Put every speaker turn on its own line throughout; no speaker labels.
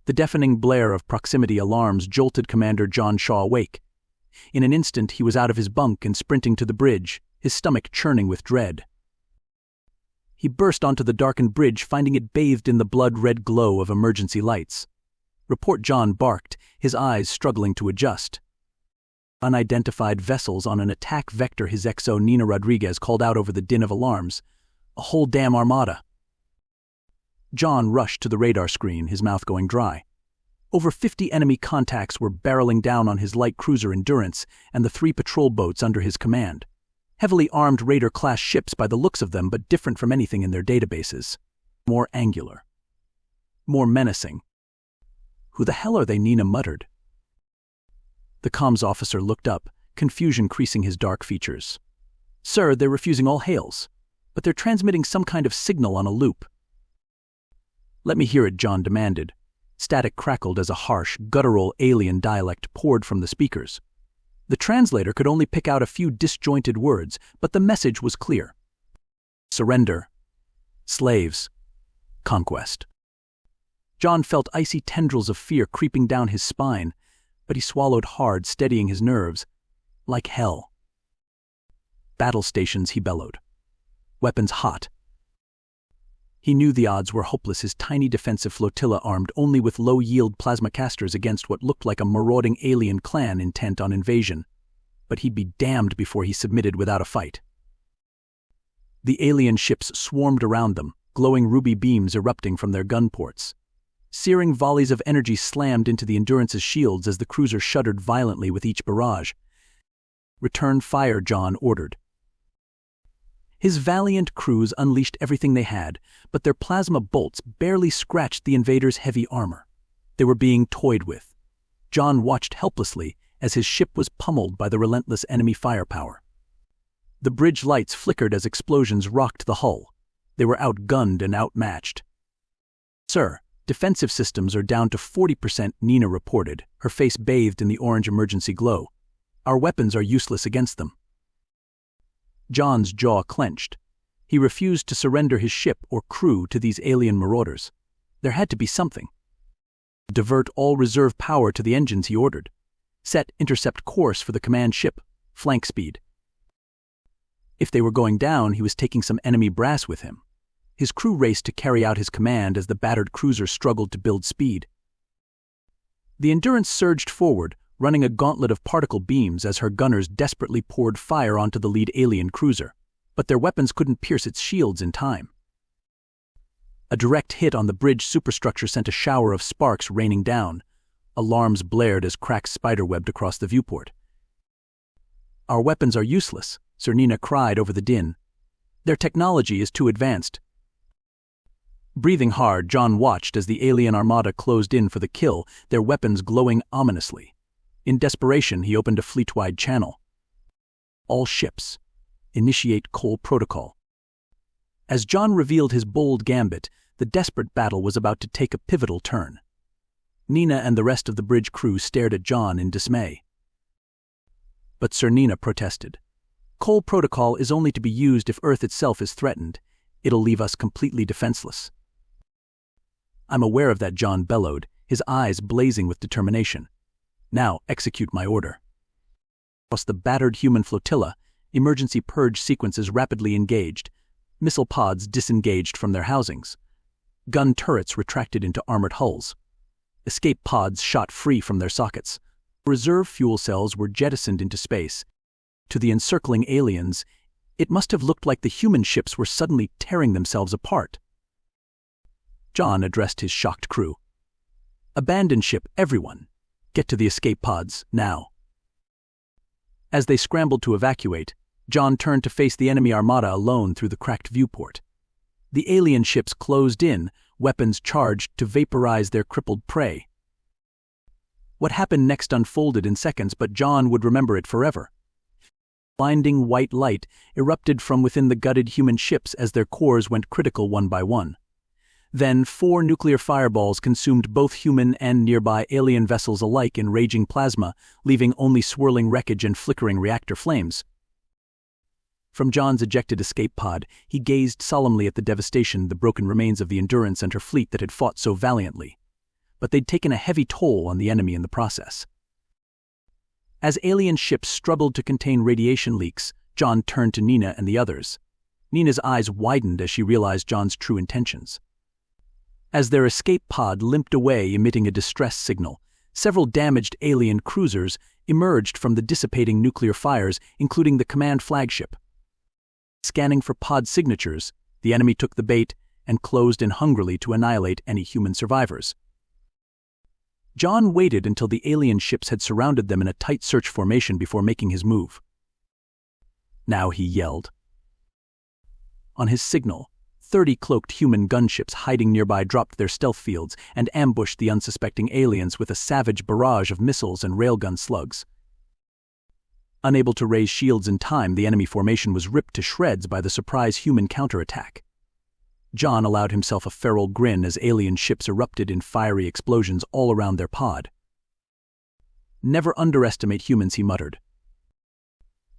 The deafening blare of proximity alarms jolted Commander John Shaw awake. In an instant he was out of his bunk and sprinting to the bridge, his stomach churning with dread. He burst onto the darkened bridge, finding it bathed in the blood-red glow of emergency lights. Report John barked, his eyes struggling to adjust. Unidentified vessels on an attack vector, his XO Nina Rodriguez called out over the din of alarms. A whole damn armada. John rushed to the radar screen, his mouth going dry. Over 50 enemy contacts were barreling down on his light cruiser Endurance and the 3 patrol boats under his command. Heavily armed Raider-class ships by the looks of them, but different from anything in their databases. More angular. More menacing. "Who the hell are they?" Nina muttered. The comms officer looked up, confusion creasing his dark features. "Sir, they're refusing all hails, but they're transmitting some kind of signal on a loop." "Let me hear it," John demanded. Static crackled as a harsh, guttural alien dialect poured from the speakers. The translator could only pick out a few disjointed words, but the message was clear. Surrender. Slaves. Conquest. John felt icy tendrils of fear creeping down his spine, but he swallowed hard, steadying his nerves. Like hell. Battle stations, he bellowed. Weapons hot. He knew the odds were hopeless, his tiny defensive flotilla armed only with low-yield plasma casters against what looked like a marauding alien clan intent on invasion. But he'd be damned before he submitted without a fight. The alien ships swarmed around them, glowing ruby beams erupting from their gun ports. Searing volleys of energy slammed into the Endurance's shields as the cruiser shuddered violently with each barrage. "Return fire," John ordered. His valiant crews unleashed everything they had, but their plasma bolts barely scratched the invaders' heavy armor. They were being toyed with. John watched helplessly as his ship was pummeled by the relentless enemy firepower. The bridge lights flickered as explosions rocked the hull. They were outgunned and outmatched. "Sir, defensive systems are down to 40%, Nina reported, her face bathed in the orange emergency glow. "Our weapons are useless against them." John's jaw clenched. He refused to surrender his ship or crew to these alien marauders. There had to be something. "Divert all reserve power to the engines," he ordered. "Set intercept course for the command ship, flank speed." If they were going down, he was taking some enemy brass with him. His crew raced to carry out his command as the battered cruiser struggled to build speed. The Endurance surged forward, running a gauntlet of particle beams as her gunners desperately poured fire onto the lead alien cruiser, but their weapons couldn't pierce its shields in time. A direct hit on the bridge superstructure sent a shower of sparks raining down. Alarms blared as cracks spiderwebbed across the viewport. "Our weapons are useless," Sir Nina cried over the din. "Their technology is too advanced." Breathing hard, John watched as the alien armada closed in for the kill, their weapons glowing ominously. In desperation, he opened a fleet-wide channel. "All ships, initiate Cole Protocol." As John revealed his bold gambit, the desperate battle was about to take a pivotal turn. Nina and the rest of the bridge crew stared at John in dismay. But Sir Nina protested. "Cole Protocol is only to be used if Earth itself is threatened. It'll leave us completely defenseless." "I'm aware of that," John bellowed, his eyes blazing with determination. "Now execute my order." Across the battered human flotilla, emergency purge sequences rapidly engaged. Missile pods disengaged from their housings. Gun turrets retracted into armored hulls. Escape pods shot free from their sockets. Reserve fuel cells were jettisoned into space. To the encircling aliens, it must have looked like the human ships were suddenly tearing themselves apart. John addressed his shocked crew. "Abandon ship, everyone. Get to the escape pods, now." As they scrambled to evacuate, John turned to face the enemy armada alone through the cracked viewport. The alien ships closed in, weapons charged to vaporize their crippled prey. What happened next unfolded in seconds, but John would remember it forever. Blinding white light erupted from within the gutted human ships as their cores went critical one by one. Then 4 nuclear fireballs consumed both human and nearby alien vessels alike in raging plasma, leaving only swirling wreckage and flickering reactor flames. From John's ejected escape pod, he gazed solemnly at the devastation, the broken remains of the Endurance and her fleet that had fought so valiantly. but they'd taken a heavy toll on the enemy in the process. As alien ships struggled to contain radiation leaks, John turned to Nina and the others. Nina's eyes widened as she realized John's true intentions. As their escape pod limped away emitting a distress signal, several damaged alien cruisers emerged from the dissipating nuclear fires, including the command flagship. Scanning for pod signatures, the enemy took the bait and closed in hungrily to annihilate any human survivors. John waited until the alien ships had surrounded them in a tight search formation before making his move. Now he yelled. On his signal, 30 cloaked human gunships hiding nearby dropped their stealth fields and ambushed the unsuspecting aliens with a savage barrage of missiles and railgun slugs. Unable to raise shields in time, the enemy formation was ripped to shreds by the surprise human counterattack. John allowed himself a feral grin as alien ships erupted in fiery explosions all around their pod. "Never underestimate humans," he muttered.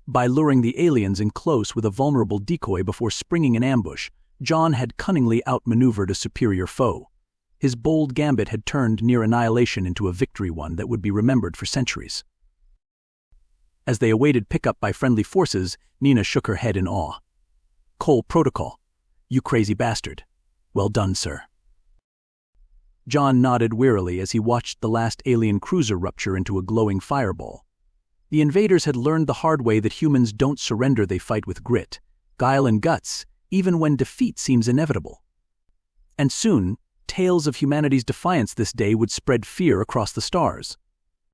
By luring the aliens in close with a vulnerable decoy before springing an ambush, John had cunningly outmaneuvered a superior foe. His bold gambit had turned near annihilation into a victory, one that would be remembered for centuries. As they awaited pickup by friendly forces, Nina shook her head in awe. "Cole Protocol. You crazy bastard. Well done, sir." John nodded wearily as he watched the last alien cruiser rupture into a glowing fireball. The invaders had learned the hard way that humans don't surrender, they fight with grit, guile and guts, even when defeat seems inevitable. And soon, tales of humanity's defiance this day would spread fear across the stars.